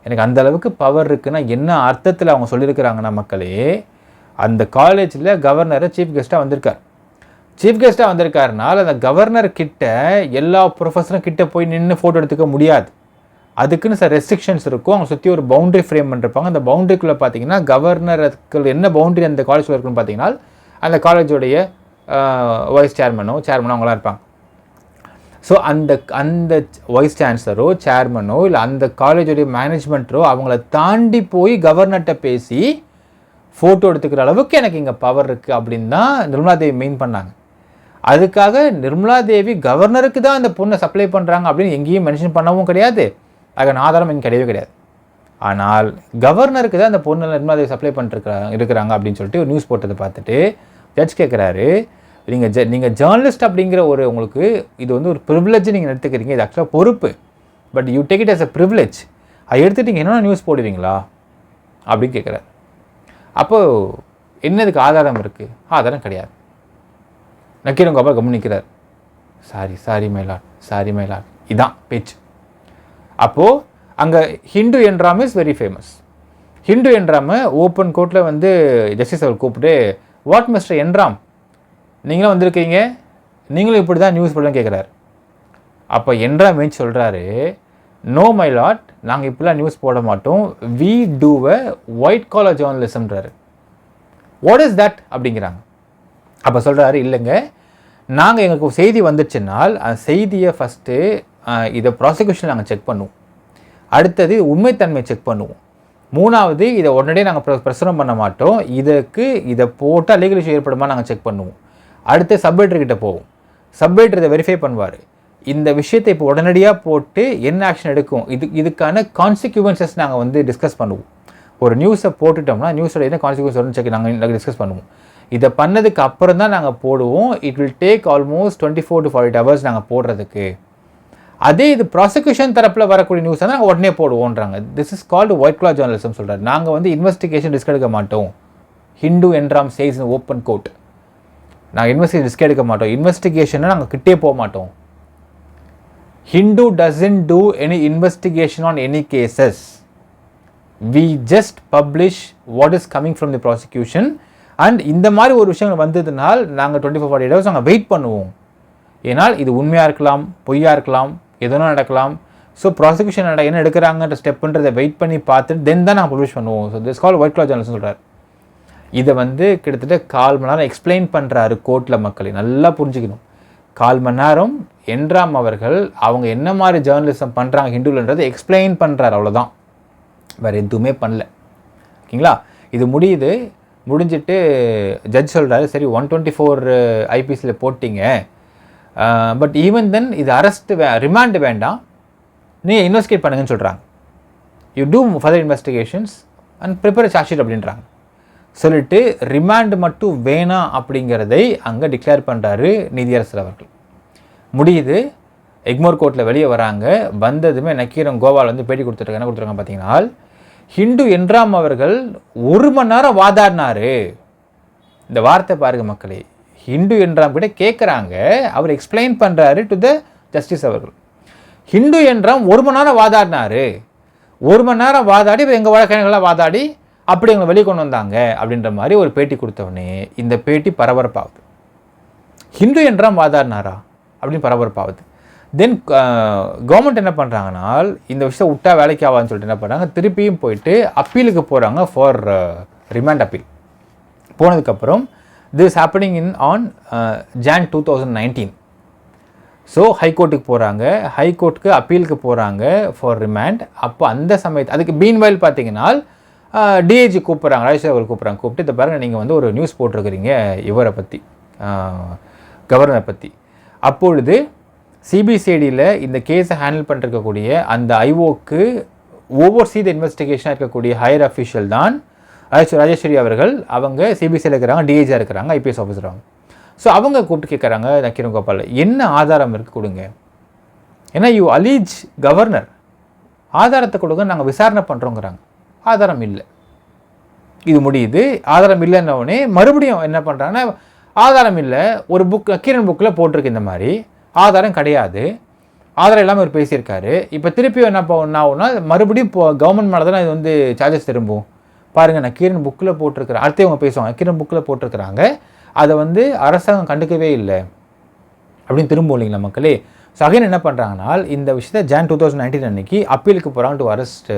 எனக்கு அந்த அளவுக்கு பவர் இருக்குன்னா என்ன அர்த்தத்தில் அவங்க சொல்லியிருக்கிறாங்கன்னா மக்களே, அந்த காலேஜில் கவர்னரை சீஃப் கெஸ்ட்டாக வந்திருக்காருனால அந்த கவர்னர் கிட்ட எல்லா ப்ரொஃபஸரும் கிட்ட போய் நின்று ஃபோட்டோ எடுத்துக்க முடியாது. அதுக்குன்னு சில ரெஸ்ட்ரிக்ஷன்ஸ் இருக்கும். அவங்க சுற்றி ஒரு பவுண்டரி ஃப்ரேம் பண்ணிருப்பாங்க. அந்த பவுண்டரிக்குள்ளே பார்த்தீங்கன்னா கவர்னருக்கு என்ன பவுண்டரி அந்த காலேஜில் இருக்குன்னு பார்த்தீங்கன்னா அந்த காலேஜோடைய வைஸ் சேர்மனோ அவங்களாம் இருப்பாங்க. ஸோ அந்த வைஸ் சான்சலரோ சேர்மனோ இல்லை அந்த காலேஜோடைய மேனேஜ்மெண்ட்டோ அவங்கள தாண்டி போய் கவர்னர்கிட்ட பேசி ஃபோட்டோ எடுத்துக்கிற அளவுக்கு எனக்கு இங்கே பவர் இருக்குது அப்படின்னு தான் நிர்மலா தேவி மெயின் பண்ணாங்க. அதுக்காக நிர்மலா தேவி கவர்னருக்கு தான் அந்த பொண்ணை சப்ளை பண்ணுறாங்க அப்படின்னு எங்கேயும் மென்ஷன் பண்ணவும் கிடையாது. அதுக்கான ஆதாரம் இங்கே கிடையவே கிடையாது. ஆனால் கவர்னருக்கு தான் அந்த பொண்ணு நிர்மலா தேவி சப்ளை இருக்கிறாங்க அப்படின்னு சொல்லிட்டு ஒரு நியூஸ் போட்டதை பார்த்துட்டு ஜட்ஜ் கேட்குறாரு, நீங்கள் ஜேர்னலிஸ்ட் அப்படிங்கிற உங்களுக்கு இது வந்து ஒரு ப்ரிவிலேஜ் நீங்கள் எடுத்துக்கிறீங்க, இது ஆக்சுவலாக பொறுப்பு, but you take it as a privilege, அதை எடுத்துகிட்டு நீங்கள் என்னென்ன நியூஸ் போடுவீங்களா அப்படின்னு கேட்குறாரு. அப்போது என்னதுக்கு ஆதாரம் இருக்குது? ஆதாரம் கிடையாது. நக்கீரன் கோபால் கவனிக்கிறார். சாரி மயிலாட் இதான் பேச்சு. அப்போது அங்கே Hindu N Ram is very famous. Hindu N Ram open கோர்ட்டில் வந்து ஜஸ்டிஸ் அவர் கூப்பிட்டு, வாட் மிஸ்டர் என்ராம், நீங்களும் வந்திருக்கீங்க, நீங்களும் இப்படி தான் நியூஸ் போடலாம் கேட்குறாரு. அப்போ என்ராம் ஏன் சொல்கிறாரு, நோ மை லாட், நாங்கள் இப்படிலாம் நியூஸ் போட மாட்டோம், we do a white collar ஜேர்னலிசம்ன்றாரு. வாட் இஸ் தட் அப்படிங்கிறாங்க. அப்போ சொல்கிறாரு, இல்லைங்க, நாங்கள் எங்களுக்கு செய்தி வந்துச்சுன்னால் அந்த செய்தியை ஃபஸ்ட்டு இதை ப்ராசிக்யூஷன் நாங்கள் செக் பண்ணுவோம், அடுத்தது உண்மைத்தன்மை செக் பண்ணுவோம், மூணாவது இதை உடனடியே நாங்கள் பிரசுரம் பண்ண மாட்டோம், இதை போட்டால் லீகல் இஷ்யூ ஏற்படுமா நாங்கள் செக் பண்ணுவோம், அடுத்து சப்எடிட்டர்கிட்ட போவோம், சப்எடிட்டர் இதை வெரிஃபை பண்ணுவார், இந்த விஷயத்தை இப்போ உடனடியாக போட்டு என்ன ஆக்ஷன் எடுக்கும், இதுக்கான கான்சிக்வன்சஸ் நாங்கள் வந்து டிஸ்கஸ் பண்ணுவோம். ஒரு நியூஸை போட்டுட்டோம்னா நியூஸோட என்ன கான்சிக்வன்ஸ் வரும்னு செக் நாங்கள் டிஸ்கஸ் பண்ணுவோம். இதை பண்ணதுக்கு அப்புறம் தான் நாங்கள் போடுவோம். It will take almost 24 to 48 hours நாங்கள் போடுறதுக்கு. அதே இது ப்ராசிக்யூஷன் தரப்பில் வரக்கூடிய நியூஸ் தான் நாங்கள் உடனே போடுவோன்றாங்க. This is called white collar journalism சொல்கிறார். நாங்கள் வந்து இன்வெஸ்டிகேஷன் ரிஸ்க் எடுக்க மாட்டோம். Hindu N Ram says in open court, நாங்கள் இன்வெஸ்டிகேஷன் ரிஸ்க் எடுக்க மாட்டோம், இன்வெஸ்டிகேஷனை நாங்கள் கிட்டே போக மாட்டோம். Hindu doesn't do any investigation on any cases. We just publish what is coming from the prosecution. And இந்த மாதிரி ஒரு விஷயங்கள் வந்ததுனால் நாங்கள் 24-48 hours நாங்கள் வெயிட் பண்ணுவோம். ஏன்னால் இது உண்மையாக இருக்கலாம், பொய்யாக இருக்கலாம், எதுனா நடக்கலாம். ஸோ ப்ராசிக்யூஷன் என்ன எடுக்கிறாங்கன்ற ஸ்டெப்புன்றதை வெயிட் பண்ணி பார்த்துட்டு தென் தான் நாங்கள் பப்ளிஷ் பண்ணுவோம். So this call white collar journalism சொல்கிறார். இதை வந்து கிட்டத்தட்ட 1/4 மணி நேரம் எக்ஸ்பிளைன் பண்ணுறாரு கோர்ட்டில். மக்களை நல்லா புரிஞ்சுக்கணும். 1/4 மணி நேரம் என்ராம் அவர்கள் அவங்க என்ன மாதிரி ஜேர்னலிசம் பண்ணுறாங்க ஹிந்துலன்றதை எக்ஸ்பிளைன் பண்ணுறாரு, அவ்வளோதான், வேறு எதுவுமே பண்ணல. ஓகேங்களா? இது முடிஞ்சிட்டு ஜட்ஜ் சொல்கிறாரு, சரி 124 ஐபிசியில் போட்டிங்க, பட் ஈவன் தென் இது அரெஸ்ட் ரிமாண்ட் வேண்டாம், நீங்கள் இன்வெஸ்டிகேட் பண்ணுங்கன்னு சொல்கிறாங்க. You do further investigations and prepare charge sheet அப்படின்றாங்க. சொல்லிட்டு ரிமாண்ட் மட்டும் வேணாம் அப்படிங்கிறதை அங்கே டிக்ளேர் பண்ணுறாரு நீதியரசர் அவர்கள். முடியுது. எக்மோர் கோர்ட்டில் வெளியே வராங்க. வந்ததுமே நக்கீரன் கோபால் வந்து பேட்டி கொடுத்துருக்காங்க. என்ன கொடுத்துருக்காங்க பார்த்தீங்கன்னா, ஹிந்து என்ராம் அவர்கள் 1 மணி நேரம் வாதாடினாரு. இந்த வார்த்தை பாருங்க மக்களே, ஹிந்து என்ராம் கிட்ட கேட்குறாங்க, அவர் எக்ஸ்பிளைன் பண்ணுறாரு டு த ஜஸ்டிஸ் அவர்கள். ஹிந்து என்ராம் 1 மணி நேரம் வாதாடினாரு, 1 மணி நேரம் வாதாடி எங்கள் வழக்கறிஞர்களாக வாதாடி அப்படி எங்களை வெளியே கொண்டு வந்தாங்க அப்படின்ற மாதிரி ஒரு பேட்டி கொடுத்தவொடனே இந்த பேட்டி பரபரப்பாகுது. ஹிந்து என்ராம் வாதாடினாரா அப்படின்னு பரபரப்பாகுது. தென் கவர்மெண்ட் என்ன பண்ணுறாங்கன்னா, இந்த விஷயம் விட்டா வேலைக்கு ஆகாதுன்னு சொல்லிட்டு என்ன பண்ணுறாங்க, திருப்பியும் போயிட்டு அப்பீலுக்கு போகிறாங்க ஃபார் ரிமாண்ட் அப்பீல். போனதுக்கப்புறம் this happening on Jan 2019. So ஹைகோர்ட்டுக்கு போகிறாங்க, ஹைகோர்ட்டுக்கு அப்பீலுக்கு போகிறாங்க ஃபார் ரிமாண்ட். அப்போ அந்த சமயத்து அதுக்கு மீன்வைல் பார்த்தீங்கன்னா டிஏஜி கூப்பிட்றாங்க, ராஜேஷ் அவர்கள் கூப்பிட்டு இதை பாருங்கள், நீங்கள் வந்து ஒரு நியூஸ் போட்டிருக்கிறீங்க இவரை பற்றி, கவர்னரை பற்றி. அப்பொழுது சிபிசிஐடியில் இந்த கேஸை ஹேண்டில் பண்ணிருக்கக்கூடிய அந்த ஐஓக்கு ஓவர்சீ த இன்வெஸ்டிகேஷனாக இருக்கக்கூடிய ஹையர் அஃபிஷியல் தான் ராஜேஸ்வரி அவர்கள். அவங்க சிபிசிஐயில் இருக்கிறாங்க, டிஏஜியாக இருக்கிறாங்க, ஐபிஎஸ் ஆஃபீஸர் அவங்க. ஸோ அவங்க கூப்பிட்டு கேட்குறாங்க நக்கீரன் கோபால், என்ன ஆதாரம் இருக்குது கொடுங்க, ஏன்னா யூ அலீஜ் கவர்னர், ஆதாரத்தை கொடுங்க, நாங்கள் விசாரணை பண்ணுறோங்கிறாங்க. ஆதாரம் இல்லை. இது முடியுது. ஆதாரம் இல்லைன்னொடனே மறுபடியும் என்ன பண்ணுறாங்கன்னா, ஆதாரம் இல்லை, ஒரு புக் நக்கீரன் புக்கில் போட்டிருக்கு இந்த மாதிரி, ஆதாரம் கிடையாது, ஆதாரம் இல்லாமல் அவர் பேசியிருக்காரு. இப்போ திருப்பியும் என்ன ஆகும்னா, மறுபடியும் இப்போ கவர்மெண்ட் மேலே தான் இது வந்து சார்ஜஸ் திரும்பும். பாருங்கள், நக்கீரன் புக்கில் போட்டிருக்கிற அடுத்து அவங்க பேசுவாங்க, நக்கீரன் புக்கில் போட்டிருக்கிறாங்க, அதை வந்து அரசாங்கம் கண்டுக்கவே இல்லை அப்படின்னு திரும்பும் இல்லைங்களா மக்களே. ஸோ அகைன் என்ன பண்ணுறாங்கன்னா, இந்த விஷயத்தை Jan 2019 அன்னைக்கு அப்பீலுக்கு போகிறாங்க டு அரெஸ்ட்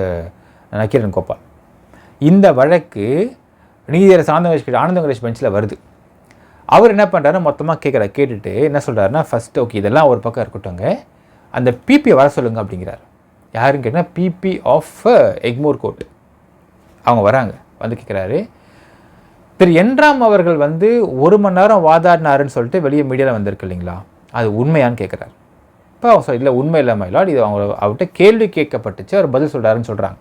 நக்கீரன் கோபால். இந்த வழக்கு நீதியரசர் ஆனந்த கணேஷ் பெஞ்சில் வருது. அவர் என்ன பண்ணுறாரு, மொத்தமாக கேட்டுட்டு என்ன சொல்கிறாருன்னா, ஃபஸ்ட்டு ஓகே இதெல்லாம் ஒரு பக்கம் இருக்கட்டும்ங்க, அந்த பிபியை வர சொல்லுங்கள் அப்படிங்கிறார். யாருன்னு கேட்டால் பிபி ஆஃப் எக்மோர் கோர்ட். அவங்க வராங்க, வந்து கேட்குறாரு, திரு என்ராம் அவர்கள் வந்து 1 மணி நேரம் வாதாடினாருன்னு சொல்லிட்டு வெளியே மீடியாவில் வந்திருக்கு இல்லைங்களா, அது உண்மையான்னு கேட்குறாரு. இப்போ அவங்க இல்லை உண்மை இல்லை மயிலாட், இது அவர்கிட்ட கேள்வி கேட்கப்பட்டுச்சு, அவர் பதில் சொல்கிறாருன்னு சொல்கிறாங்க.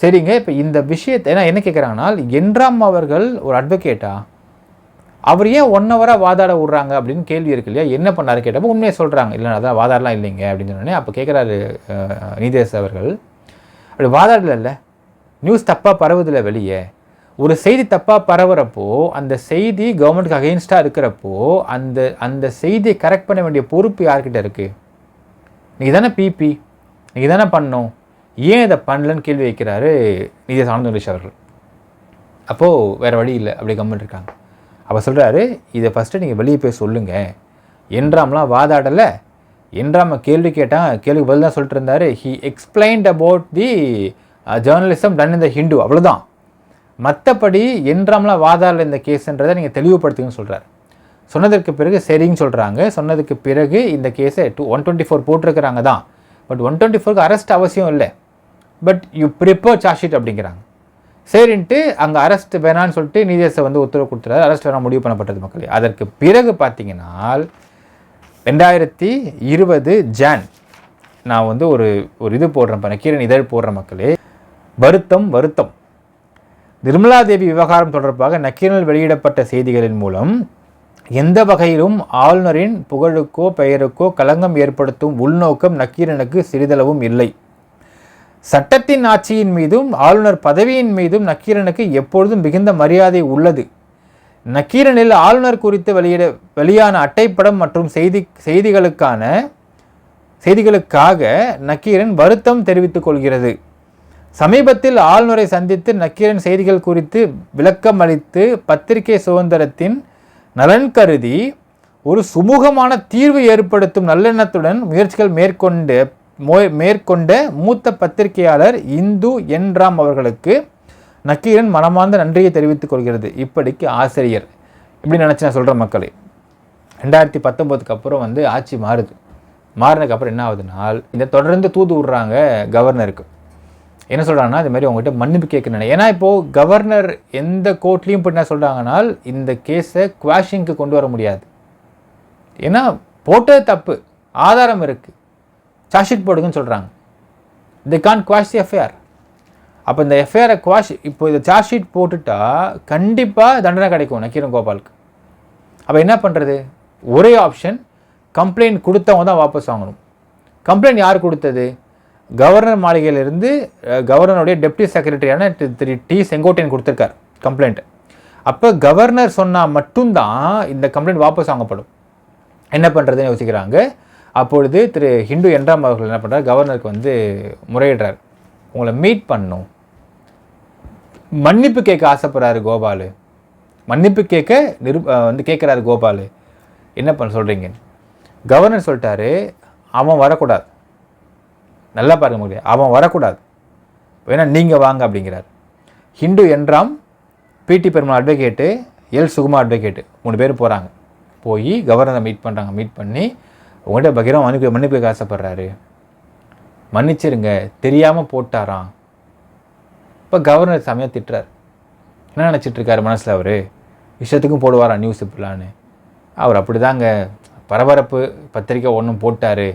சரிங்க, இப்போ இந்த விஷயத்தை என்ன கேட்குறாங்கன்னா, என்ராம் அவர்கள் ஒரு அட்வொகேட்டா, அவர் ஏன் 1 hour வாதாட விட்றாங்க அப்படின்னு கேள்வி இருக்கு இல்லையா, என்ன பண்ணாரு கேட்டப்போ உண்மையை சொல்கிறாங்க, இல்லை அதான் வாதாடலாம் இல்லைங்க அப்படின்னு சொன்னோடனே அப்போ கேட்குறாரு நீதியரசர் அவர்கள், அப்படி வாதாடல இல்லை, நியூஸ் தப்பாக பரவுதில்லை வெளியே, ஒரு செய்தி தப்பாக பரவுறப்போ அந்த செய்தி கவர்மெண்ட்டுக்கு அகெயின்ஸ்டாக இருக்கிறப்போ அந்த செய்தியை கரெக்ட் பண்ண வேண்டிய பொறுப்பு யார்கிட்ட இருக்குது, நீங்கள் தானே பிபி, நீங்கள் தானே பண்ணணும், ஏன் இதை பண்ணலன்னு கேள்வி வைக்கிறாரு நீதியரசர் ஆனந்த் வெங்கடேஷ் அவர்கள். அப்போது வேறு வழி இல்லை, அப்படி கம்மிட்டு இருக்காங்க. அப்போ சொல்கிறாரு, இதை ஃபஸ்ட்டு நீங்கள் வெளியே போய் சொல்லுங்கள், என்றாம்லாம் வாதாடலை, என்றாம கேள்வி கேட்டால் கேள்விக்கு பதில் தான் சொல்லிட்டு இருந்தார். He explained about the journalism done in the Hindu, அவ்வளோதான். மற்றபடி என்றாம்லாம் வாதாடல இந்த கேஸுன்றதை நீங்கள் தெளிவுபடுத்துங்கன்னு சொல்கிறார். சொன்னதற்கு பிறகு சரின்னு சொல்கிறாங்க. சொன்னதுக்கு பிறகு இந்த கேஸை 124 போட்டிருக்கிறாங்க தான், பட் 124க்கு அரெஸ்ட் அவசியம் இல்லை, but you prepare charge sheet அப்படிங்கிறாங்க. சரின்ட்டு அங்கே அரெஸ்ட் வேணான்னு சொல்லிட்டு நீதியரசர் வந்து உத்தரவு கொடுத்துறாரு. அரெஸ்ட் வேணாம் முடிவு பண்ணப்பட்டது மக்களே. அதற்கு பிறகு பார்த்தீங்கன்னா 2020 ஜான் நான் வந்து ஒரு இது போடுறேன், நக்கீரன் இதழ் போடுற மக்களே. வருத்தம் நிர்மலா தேவி விவகாரம் தொடர்பாக நக்கீரனில் வெளியிடப்பட்ட செய்திகளின் மூலம் எந்த வகையிலும் ஆளுநரின் புகழுக்கோ பெயருக்கோ களங்கம் ஏற்படுத்தும் உள்நோக்கம் நக்கீரனுக்கு சிறிதளவும் இல்லை. சட்டத்தின் ஆட்சியின் மீதும் ஆளுநர் பதவியின் மீதும் நக்கீரனுக்கு எப்பொழுதும் மிகுந்த மரியாதை உள்ளது. நக்கீரனில் ஆளுநர் குறித்து வெளியான அட்டைப்படம் மற்றும் செய்திகளுக்காக நக்கீரன் வருத்தம் தெரிவித்துக் கொள்கிறது. சமீபத்தில் ஆளுநரை சந்தித்து நக்கீரன் செய்திகள் குறித்து விளக்கம் அளித்து பத்திரிகை சுதந்திரத்தின் நலன் கருதி ஒரு சுமூகமான தீர்வு ஏற்படுத்தும் நல்லெண்ணத்துடன் முயற்சிகள் மேற்கொண்ட மூத்த பத்திரிகையாளர் இந்து என் ராம் அவர்களுக்கு நக்கீரன் மனமார்ந்த நன்றியை தெரிவித்துக் கொள்கிறது. இப்படிக்கு ஆசிரியர் இப்படி நினச்சி நான் சொல்கிறேன் மக்களே. 2019க்கு அப்புறம் வந்து ஆட்சி மாறினதுக்கு அப்புறம் என்ன ஆகுதுனால், இந்த தொடர்ந்து தூது விடுறாங்க கவர்னருக்கு. என்ன சொல்கிறாங்கன்னா, இது மாதிரி உங்கள்கிட்ட மன்னிப்பு கேட்கணும். ஏன்னா இப்போது கவர்னர் எந்த கோர்ட்லேயும் இப்போ என்ன சொல்கிறாங்கனால், இந்த கேஸை குவாஷிங்க்கு கொண்டு வர முடியாது, ஏன்னா போட்டது தப்பு, ஆதாரம் இருக்குது, சார்ஜ் ஷீட் போடுங்கன்னு சொல்கிறாங்க. தி கான் குவாஷ் தி எஃப்ஐஆர். அப்போ இந்த எஃப்ஐஆரை இப்போ இதை சார்ஜ் ஷீட் போட்டுட்டா கண்டிப்பாக தண்டனை கிடைக்கும் நக்கீரன் கோபாலுக்கு. அப்போ என்ன பண்ணுறது? ஒரே ஆப்ஷன், கம்ப்ளைண்ட் கொடுத்தவங்க தான் வாபஸ் வாங்கணும். கம்ப்ளைண்ட் யார் கொடுத்தது? கவர்னர் மாளிகையிலிருந்து கவர்னருடைய டெப்டி செக்ரட்டரியான திரு டி செங்கோட்டையன் கொடுத்துருக்கார் கம்ப்ளைண்ட். அப்போ கவர்னர் சொன்னால் மட்டும்தான் இந்த கம்ப்ளைண்ட் வாபஸ் வாங்கப்படும். என்ன பண்ணுறதுன்னு யோசிக்கிறாங்க. அப்பொழுது திரு ஹிந்து என் ராம் அவர்கள் என்ன பண்ணுறாரு, கவர்னருக்கு வந்து முறையிடுறார். உங்களை மீட் பண்ணணும், மன்னிப்பு கேட்க ஆசைப்படுறாரு கோபால், மன்னிப்பு கேட்குறாரு கோபால், என்ன பண்ண சொல்கிறீங்க? கவர்னர் சொல்லிட்டாரு, அவன் வரக்கூடாது, நல்லா பாருங்க முடியாது, அவன் வரக்கூடாது, வேணா நீங்கள் வாங்க அப்படிங்கிறார். ஹிந்து என் ராம், பிடி பெருமாள் அட்வொகேட்டு, எல் சுகுமா அட்வொகேட்டு 3 பேர் போகிறாங்க. போய் கவர்னரை மீட் பண்ணுறாங்க. மீட் பண்ணி உங்கள்கிட்ட பகிரம் மன்னிப்பு கேட்க ஆசைப்படுறாரு, மன்னிச்சிருங்க, தெரியாமல் போட்டாராம். இப்போ கவர்னர் சமயம் திட்டுறார். என்ன நினச்சிட்ருக்காரு மனசில்? அவர் இஷ்டத்துக்கும் போடுவாரா நியூஸ் இப்படிலான்னு? அவர் அப்படி தாங்க, பரபரப்பு பத்திரிக்கை ஒன்றும் போட்டார்,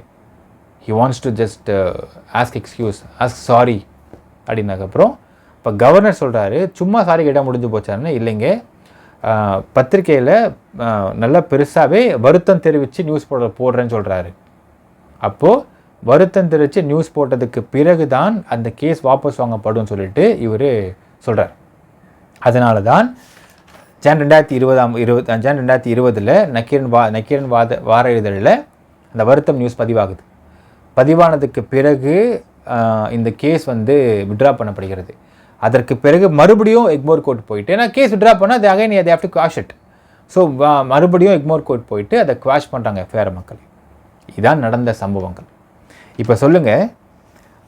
he wants to just ask sorry அப்படின்னதுக்கப்புறம் இப்போ கவர்னர் சொல்கிறாரு, சும்மா சாரி கேட்டால் முடிஞ்சு போச்சாருன்னு. இல்லைங்க, பத்திரிக்கையில் நல்லா பெருசாகவே வருத்தம் தெரிவித்து நியூஸ் போடுறேன்னு சொல்கிறாரு. அப்போது வருத்தம் தெரிவித்து நியூஸ் போட்டதுக்கு பிறகு தான் அந்த கேஸ் வாபஸ் வாங்கப்படும் சொல்லிட்டு இவர் சொல்கிறார். அதனால தான் ஜான் 2020 நக்கீரன் வார இதழில் அந்த வருத்தம் நியூஸ் பதிவாகுது. பதிவானதுக்கு பிறகு இந்த கேஸ் வந்து விட்ரா பண்ணப்படுகிறது. அதற்கு பிறகு மறுபடியும் எக்மோர் கோர்ட் போயிட்டு, ஏன்னா கேஸ் விட்ரா பண்ணால் அது again they have to quash it. So மறுபடியும் எக்மோர் கோர்ட் போயிட்டு அதை குவாஷ் பண்ணுறாங்க எஃப்ஐஆர் மக்கள். இதான் நடந்த சம்பவங்கள். இப்போ சொல்லுங்கள்,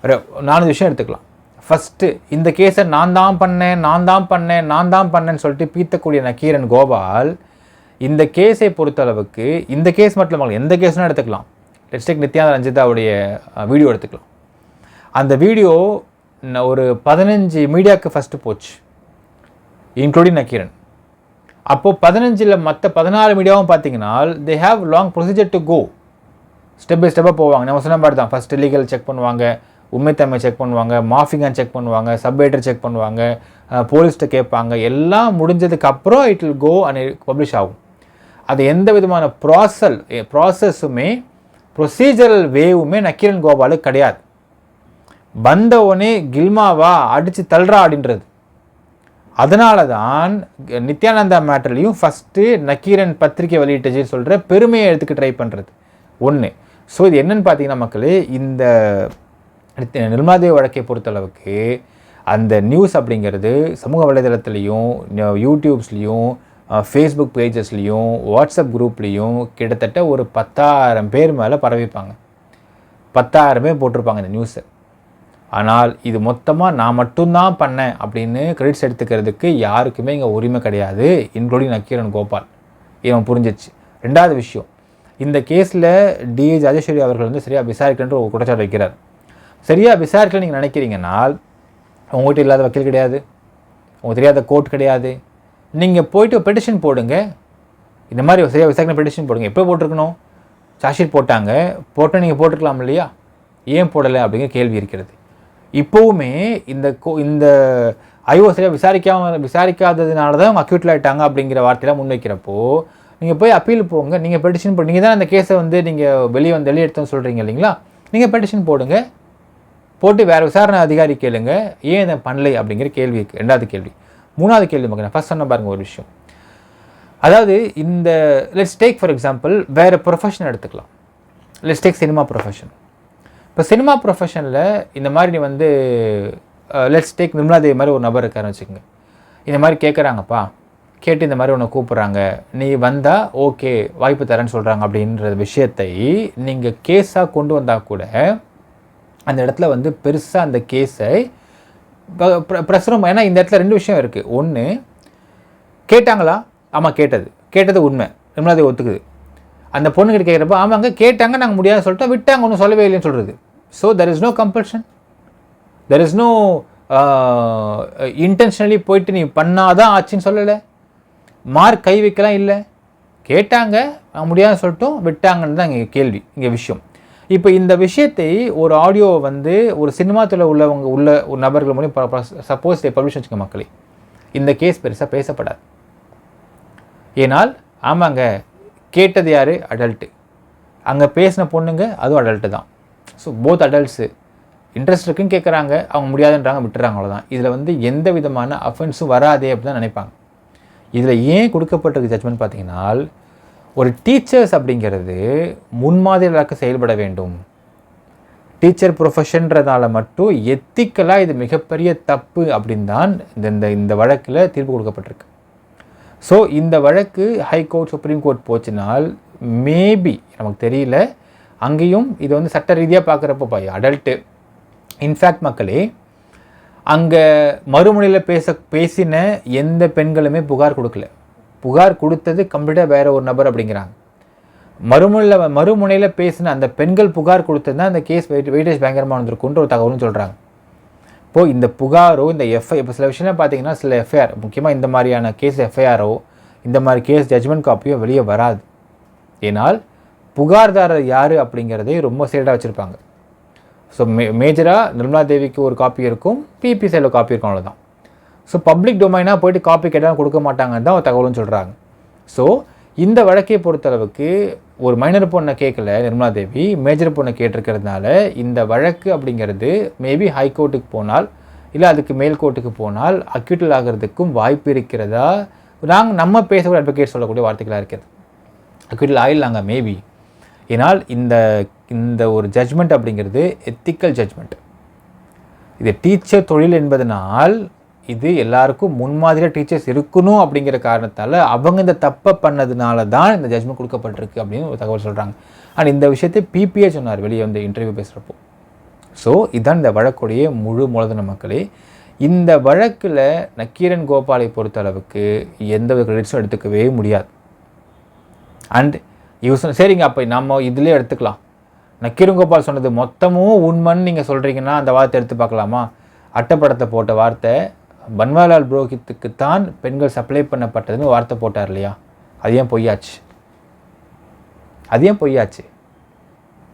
ஒரு 4 விஷயம் எடுத்துக்கலாம். ஃபஸ்ட்டு, இந்த கேஸை நான் தான் பண்ணேன்னு சொல்லிட்டு பீத்தக்கூடிய நக்கீரன் கோபால் இந்த கேஸை பொறுத்தளவுக்கு, இந்த கேஸ் மட்டும் இல்லை, எந்த கேஸ்னால் எடுத்துக்கலாம். லெட்ஸ் டேக் நித்யானந்த ரஞ்சிதாவுடைய வீடியோ எடுத்துக்கலாம். அந்த வீடியோ ஒரு 15 மீடியாவுக்கு ஃபஸ்ட்டு போச்சு, இன்க்ளூடிங் நக்கீரன். அப்போது 15ல் மற்ற 14 மீடியாவும் பார்த்தீங்கன்னா they have long procedure to go, step by ஸ்டெப்பாக போவாங்க. நம்ம சொன்ன மாதிரி தான், ஃபஸ்ட்டு லீகல் செக் பண்ணுவாங்க, உண்மைத்தன்மை செக் பண்ணுவாங்க, மாஃபிங்கான் செக் பண்ணுவாங்க, சப்எடிட்டர் செக் பண்ணுவாங்க, போலீஸ்கிட்ட கேட்பாங்க. எல்லாம் முடிஞ்சதுக்கப்புறம் it will go and publish ஆகும். அது எந்த விதமான ப்ராசஸுமே ப்ரொசீஜரல் வேவுமே நக்கீரன் கோபாலுக்கு கிடையாது. வந்தவொடனே கில்மாவா அடித்து தள்ளுறா அப்படின்றது. அதனால தான் நித்யானந்தா மேட்டர்லையும் ஃபஸ்ட்டு நக்கீரன் பத்திரிகை வெளியிட்டுச்சுன்னு சொல்கிற பெருமையை எடுத்துக்க ட்ரை பண்ணுறது ஒன்று. ஸோ இது என்னென்னு பார்த்தீங்கன்னா மக்களே, இந்த நிர்மலாதேவி வழக்கை பொறுத்தளவுக்கு அந்த நியூஸ் அப்படிங்கிறது சமூக வலைதளத்துலேயும் யூடியூப்ஸ்லேயும் ஃபேஸ்புக் பேஜஸ்லேயும் வாட்ஸ்அப் குரூப்லேயும் கிட்டத்தட்ட ஒரு 10,000 பேர் மேலே பரவிப்பாங்க. 10,000 பேர் போட்டிருப்பாங்க இந்த நியூஸை. ஆனால் இது மொத்தமாக நான் மட்டும்தான் பண்ணேன் அப்படின்னு கிரெடிட்ஸ் எடுத்துக்கிறதுக்கு யாருக்குமே இங்கே உரிமை கிடையாது, இன்க்ளூடிங் நக்கீரன் கோபால். இவன் புரிஞ்சிச்சு. 2வது விஷயம், இந்த கேஸில் டிஏஜி ராஜேஸ்வரி அவர்கள் வந்து சரியாக விசாரிக்கலன்ற ஒரு குற்றச்சாட்டு வைக்கிறார். சரியாக விசாரிக்கல நீங்கள் நினைக்கிறீங்கன்னா உங்கள்கிட்ட இல்லாத வக்கீல் கிடையாது, உங்களுக்கு தெரியாத கோர்ட் கிடையாது. நீங்கள் போய்ட்டு பெட்டிஷன் போடுங்க. இந்த மாதிரி சரியாக விசாரணை பெட்டிஷன் போடுங்க. எப்போ போட்டிருக்கணும்? சார்ஜ்ஷீட் போட்டாங்க, போட்டால் நீங்கள் போட்டிருக்கலாம் இல்லையா? ஏன் போடலை அப்படிங்கிற கேள்வி இருக்கிறது. இப்போவுமே இந்த ஐஓ சரியாக விசாரிக்காததுனால தான் அவங்க அக்யூட்டில் ஆகிட்டாங்க அப்படிங்கிற வார்த்தையெல்லாம் முன்வைக்கிறப்போ நீங்கள் போய் அப்பீல் போங்க. நீங்கள் பெட்டிஷன் போடு. நீங்கள் தான் அந்த கேஸை வந்து நீங்கள் வெளியே எடுத்தோன்னு சொல்கிறீங்க இல்லைங்களா? நீங்கள் பெட்டிஷன் போடுங்க. போட்டு வேறு விசாரணை அதிகாரி கேளுங்க, ஏன் இதை பண்ணலை அப்படிங்கிற கேள்வி. 2வது கேள்வி. 3வது கேள்வி நான் ஃபஸ்ட் சொன்ன பாருங்கள் ஒரு விஷயம். அதாவது இந்த லெட்ஸ் டேக் ஃபார் எக்ஸாம்பிள் வேறு ப்ரொஃபஷன் எடுத்துக்கலாம். Let's take cinema profession. இப்போ சினிமா ப்ரொஃபஷனில் இந்த மாதிரி நீ வந்து லெட்ஸ் டேக் நிர்மலாதேவி மாதிரி ஒரு நபர் இருக்காருன்னு வச்சுக்கோங்க. இந்த மாதிரி கேட்குறாங்கப்பா, கேட்டு இந்த மாதிரி உன்னை கூப்பிட்றாங்க, நீ வந்தால் ஓகே வாய்ப்பு தரேன்னு சொல்கிறாங்க அப்படின்ற விஷயத்தை நீங்கள் கேஸாக கொண்டு வந்தால் கூட அந்த இடத்துல வந்து பெருசாக அந்த கேஸை பிரசுரம். ஏன்னா இந்த இடத்துல 2 விஷயம் இருக்குது. ஒன்று, கேட்டாங்களா? ஆமாம் கேட்டது உண்மை, நிர்மலாதேவி ஒத்துக்குது. அந்த பொண்ணுக்கிட்ட கேட்குறப்ப ஆமாங்க கேட்டாங்க, நாங்கள் முடியாதுன்னு சொல்லிட்டோம், விட்டாங்க, ஒன்றும் சொல்லவே இல்லைன்னு சொல்கிறது. So there is no compulsion, there is no intentionally போயிட்டு நீ பண்ணாதான் ஆச்சுன்னு சொல்லலை, மார்க் கை வைக்கலாம் இல்லை, கேட்டாங்க நாங்கள் முடியாதுன்னு சொல்லிட்டோம், விட்டாங்கன்னு தான் இங்கே கேள்வி, இங்கே விஷயம். இப்போ இந்த விஷயத்தை ஒரு ஆடியோவை வந்து ஒரு சினிமாத்தில் உள்ள ஒரு நபர்கள் மூலம் சப்போஸ் பப்ளிஷ் வச்சுக்க மக்களே, இந்த கேஸ் பெருசாக பேசப்படாது. ஏனால் ஆமாங்க கேட்டது யார்? அடல்ட்டு. அங்கே பேசின பொண்ணுங்க அதுவும் அடல்ட்டு தான். ஸோ போத் அடல்ட்ஸு இன்ட்ரெஸ்ட் இருக்குன்னு கேட்குறாங்க, அவங்க முடியாதுன்றாங்க, விட்டுறாங்க, அவ்வளோதான். இதில் வந்து எந்த விதமான அஃபென்ஸும் வராதே அப்படி தான் நினைப்பாங்க. இதில் ஏன் கொடுக்கப்பட்டிருக்கு ஜட்மெண்ட் பார்த்தீங்கன்னா, ஒரு டீச்சர்ஸ் அப்படிங்கிறது முன்மாதிரியாக செயல்பட வேண்டும். டீச்சர் ப்ரொஃபஷன்றதால மட்டும் எத்திக்கலாக இது மிகப்பெரிய தப்பு அப்படின்னு தான் இந்த வழக்கில் தீர்ப்பு கொடுக்கப்பட்டிருக்கு. ஸோ இந்த வழக்கு ஹைகோர்ட் சுப்ரீம் கோர்ட் போச்சுனால் மேபி நமக்கு தெரியல, அங்கேயும் இது வந்து சட்ட ரீதியாக பார்க்குறப்போ அடல்ட்டு. இன்ஃபேக்ட் மக்களே, அங்கே மறுமுனையில் பேசின எந்த பெண்களுமே புகார் கொடுக்கல. புகார் கொடுத்தது கம்ப்ளீட்டாக வேறு ஒரு நபர் அப்படிங்கிறாங்க. மறுமுனையில் பேசின அந்த பெண்கள் புகார் கொடுத்தது தான் அந்த கேஸ் வெயிட்டேஜ் பயங்கரமாக வந்திருக்குன்ற ஒரு தகவலும் சொல்கிறாங்க. இப்போது இந்த புகாரோ இந்த இப்போ சில விஷயம்லாம் பார்த்தீங்கன்னா சில எஃப்ஐஆர், முக்கியமாக இந்த மாதிரியான கேஸ் எஃப்ஐஆரோ இந்த மாதிரி கேஸ் ஜட்ஜ்மெண்ட் காப்பியோ வெளியே வராது. ஏனால் புகார்தாரர் யார் அப்படிங்கிறதே ரொம்ப சைடாக வச்சுருப்பாங்க. ஸோ மேஜராக நிர்மலாதேவிக்கு ஒரு காப்பி இருக்கும், பிபி சைடில் காப்பி இருக்கும், அவ்வளோதான். ஸோ பப்ளிக் டொமைனாக போய்ட்டு காப்பி கேட்டாலும் கொடுக்க மாட்டாங்கன்னு தான் ஒரு தகவலும் சொல்கிறாங்க. ஸோ இந்த வழக்கை பொறுத்தளவுக்கு ஒரு மைனர் பொண்ணை கேட்கல நிர்மலாதேவி, மேஜர் பொண்ணை கேட்டிருக்கிறதுனால இந்த வழக்கு அப்படிங்கிறது மேபி ஹைகோர்ட்டுக்கு போனால் இல்லை அதுக்கு மேல் கோர்ட்டுக்கு போனால் அக்யூட்டல் ஆகிறதுக்கும் வாய்ப்பு இருக்கிறதா நம்ம பேசக்கூடிய அட்வொகேட் சொல்லக்கூடிய வார்த்தைகளாக இருக்கிறது. அக்யூட்டல் ஆயிடலாங்க மேபி. ஏன்னால் இந்த ஒரு ஜட்ஜ்மெண்ட் அப்படிங்கிறது எத்திக்கல் ஜட்ஜ்மெண்ட். இது டீச்சர் தொழில் என்பதனால் இது எல்லாருக்கும் முன்மாதிரியாக டீச்சர்ஸ் இருக்கணும் அப்படிங்கிற காரணத்தால் அவங்க இந்த தப்பை பண்ணதுனால தான் இந்த ஜட்ஜ்மெண்ட் கொடுக்கப்பட்டிருக்கு அப்படின்னு ஒரு தகவல் சொல்கிறாங்க. அண்ட் இந்த விஷயத்தை பிபிஏ சொன்னார் வெளியே வந்து இன்டர்வியூ பேசுகிறப்போ. ஸோ இதுதான் இந்த வழக்குடைய முழு மூலதன மக்களே. இந்த வழக்கில் நக்கீரன் கோபாலை பொறுத்தளவுக்கு எந்த ஒரு கிரெடிட்ஸும் எடுத்துக்கவே முடியாது. அண்ட் சரிங்க அப்போ நம்ம இதிலே எடுத்துக்கலாம், நக்கீரன் கோபால் சொன்னது மொத்தமும் உண்மைன்னு நீங்கள் சொல்கிறீங்கன்னா அந்த வார்த்தை எடுத்து பார்க்கலாமா? அட்டப்படத்தை போட்ட வார்த்தை பன்வாரிலால் புரோஹித்துக்குத்தான் பெண்கள் சப்ளை பண்ணப்பட்டதுன்னு வார்த்தை போட்டார் இல்லையா? அது ஏன் பொய்யாச்சு?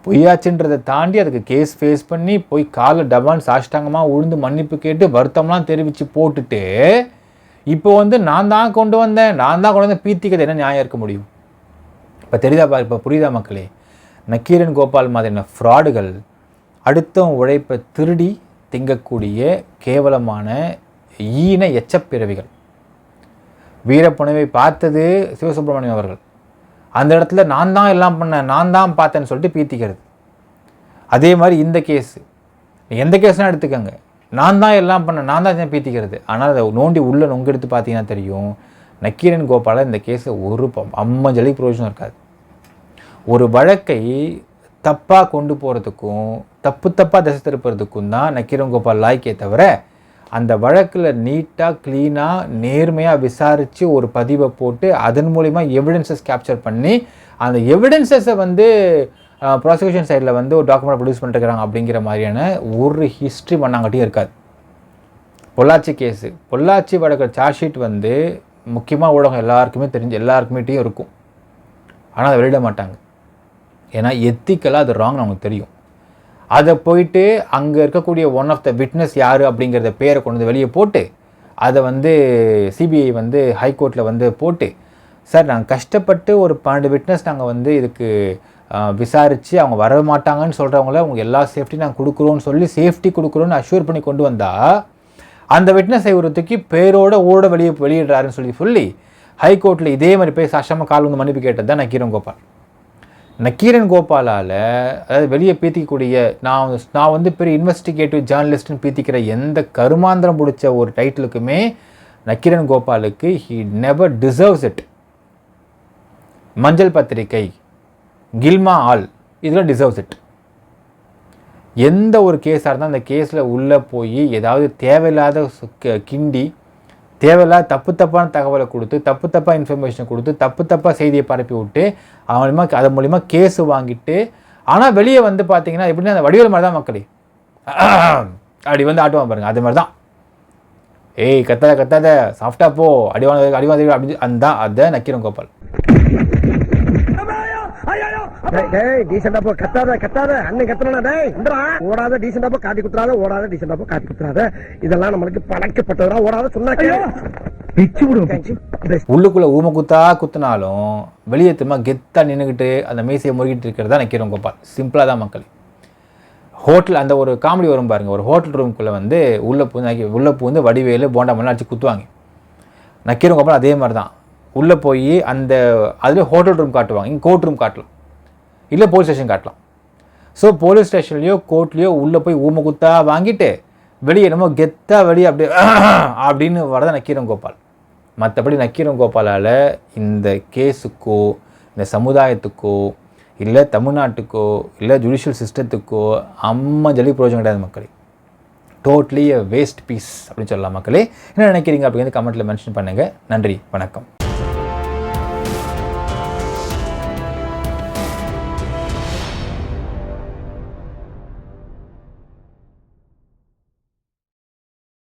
பொய்யாச்சுன்றதை தாண்டி அதுக்கு கேஸ் ஃபேஸ் பண்ணி போய் காலை டபான் சாஷ்டாங்கமாக உழுந்து மன்னிப்பு கேட்டு வருத்தம்லாம் தெரிவித்து போட்டுட்டு இப்போ வந்து நான் தான் கொண்டு வந்தேன் பீத்திக்கிறது என்ன நியாயம் இருக்க முடியும்? இப்போ தெரியுதா? இப்போ புரியுதா மக்களே? நக்கீரன் கோபால் மாதிரியான ஃப்ராடுகள் அடுத்தவன் உழைப்பை திருடி திங்கக்கூடிய கேவலமான ஈன எச்சப்பிறவிகள். வீரப்புனைவை பார்த்தது சிவசுப்ரமணியம் அவர்கள். அந்த இடத்துல நான் தான் எல்லாம் பண்ணேன், நான் தான் பார்த்தேன்னு சொல்லிட்டு பீத்திக்கிறது. அதே மாதிரி இந்த கேஸு எந்த கேஸ்னால் எடுத்துக்கோங்க, நான் தான் எல்லாம் பண்ணேன், நான் தான் பீத்திக்கிறது. ஆனால் அதை நோண்டி உள்ளே நொங்கெடுத்து பார்த்தீங்கன்னா தெரியும், நக்கீரன் கோபாலை இந்த கேஸில் ஒரு அம்மஞ்சலி பிரயோஜனம் இருக்காது. ஒரு வழக்கை தப்பாக கொண்டு போகிறதுக்கும் தப்பாக திசை திருப்புறதுக்கும் தான் நக்கீரன் கோபால் லாய்க்கே தவிர, அந்த வழக்கில் நீட்டாக க்ளீனாக நேர்மையாக விசாரித்து ஒரு பதிவை போட்டு அதன் மூலிமா எவிடன்சஸ் கேப்சர் பண்ணி அந்த எவிடன்சஸை வந்து ப்ராசிக்யூஷன் சைடில் வந்து ஒரு டாக்குமெண்ட் ப்ரொடியூஸ் பண்ணிருக்கிறாங்க அப்படிங்கிற மாதிரியான ஒரு ஹிஸ்ட்ரி பண்ணாங்கட்டியும் இருக்காது. பொள்ளாச்சி கேஸு, பொள்ளாச்சி வழக்கு சார்ஜ் ஷீட் வந்து முக்கியமாக ஊடகம் எல்லாருக்குமே தெரிஞ்சு எல்லாருக்குமேட்டையும் இருக்கும். ஆனால் அதை வெளியிட மாட்டாங்க. ஏன்னா எத்திக்கலாக அது ராங்னு அவங்களுக்கு தெரியும். அதை போயிட்டு அங்கே இருக்கக்கூடிய ஒன் ஆஃப் த விட்னஸ் யார் அப்படிங்கிறத பேரை கொண்டு வந்து வெளியே போட்டு அதை வந்து சிபிஐ வந்து ஹைகோர்ட்டில் வந்து போட்டு, சார் நாங்கள் கஷ்டப்பட்டு ஒரு 12 விட்னஸ் நாங்கள் வந்து இதுக்கு விசாரித்து அவங்க வர மாட்டாங்கன்னு சொல்கிறவங்கள அவங்க எல்லா சேஃப்டி நாங்கள் கொடுக்குறோன்னு சொல்லி சேஃப்டி கொடுக்குறோன்னு அஷ்யூர் பண்ணி கொண்டு வந்தால் அந்த விட்னஸை ஒரு தூக்கி பேரோட வெளியிடுறாருன்னு சொல்லி ஹைகோர்ட்டில் இதே மாதிரி போய் சாஷமாக கால் வந்து மன்னிப்பு கேட்டது தான் நக்கீரன் கோபால். நக்கீரன் கோபாலால், அதாவது வெளியே பீத்திக்கக்கூடிய நான் வந்து பெரிய இன்வெஸ்டிகேட்டிவ் ஜேர்னலிஸ்ட்னு பீத்திக்கிற எந்த கருமாந்திரம் பிடிச்ச ஒரு டைட்டிலுக்குமே நக்கீரன் கோபாலுக்கு ஹி நெவர் டிசர்வ்ஸ் இட். மஞ்சள் பத்திரிகை, கில்மா ஆல், இதெல்லாம் டிசர்வ்ஸ் இட். எந்த ஒரு கேஸாக இருந்தால் அந்த கேஸில் உள்ளே போய் ஏதாவது தேவையில்லாத கிண்டி தேவையில்லாத தப்பான தகவலை கொடுத்து தப்பாக இன்ஃபர்மேஷனை கொடுத்து தப்பாக செய்தியை பரப்பி விட்டு அதன் மூலிமா கேஸு வாங்கிட்டு, ஆனால் வெளியே வந்து பார்த்தீங்கன்னா எப்படின்னா அந்த வடிவேல் மாதிரி தான் மக்களே அப்படி வந்து ஆட்டுவான் பாருங்கள். அது மாதிரி தான், ஏய் கத்தாத சாஃப்டாக போ அடிவாங்க அப்படின்னு அந்த நக்கீரன் கோபால். டீசெண்டா போ, கத்தாத அண்ணன் கத்தனா ஓடாத, டீசெண்டா போ காட்டி குத்துறாத, ஓடாத டீசெண்டா போ காட்டி குத்துறாத, இதெல்லாம் நம்மளுக்கு பழக்கப்பட்டதா. ஓடாத சொன்னா உள்ளுக்குள்ள ஊம குத்துனாலும் வெளியே திரும்ப கெத்தா நின்றுக்கிட்டு அந்த மீசையை முறுகிட்டு இருக்கிறதா நக்கீரன் கோபால். சிம்பிளாக தான் மக்கள். ஹோட்டல் அந்த ஒரு காமெடி வரும் பாருங்க, ஒரு ஹோட்டல் ரூம்குள்ளே வந்து உள்ளே பூந்து வடிவேலு போண்டா மண்ணா அடிச்சு குத்துவாங்க. நக்கீரன் கோபால் அதே மாதிரி தான். உள்ளே போய் அந்த அதில் ஹோட்டல் ரூம் காட்டுவாங்க, இங்கே கோர்ட் ரூம் காட்டலாம், இல்லை போலீஸ் ஸ்டேஷன் காட்டலாம். ஸோ போலீஸ் ஸ்டேஷன்லையோ கோர்ட்லேயோ உள்ளே போய் ஊம குத்தா வாங்கிட்டு வெளியே என்னமோ கெத்தா வெளியே அப்படியே அப்படின்னு வரதான் நக்கீரன் கோபால். மற்றபடி நக்கீரன் கோபாலால் இந்த கேஸுக்கோ இந்த சமுதாயத்துக்கோ இல்லை தமிழ்நாட்டுக்கோ இல்லை ஜுடிஷியல் சிஸ்டத்துக்கோ அம்மஞ்சலி பிரயோஜனம் கிடையாது மக்களே. டோட்லி வேஸ்ட் பீஸ் அப்படின்னு சொல்லலாம் மக்களே. என்ன நினைக்கிறீங்க அப்படிங்கிறது கமெண்ட்டில் மென்ஷன் பண்ணுங்கள். நன்றி, வணக்கம்.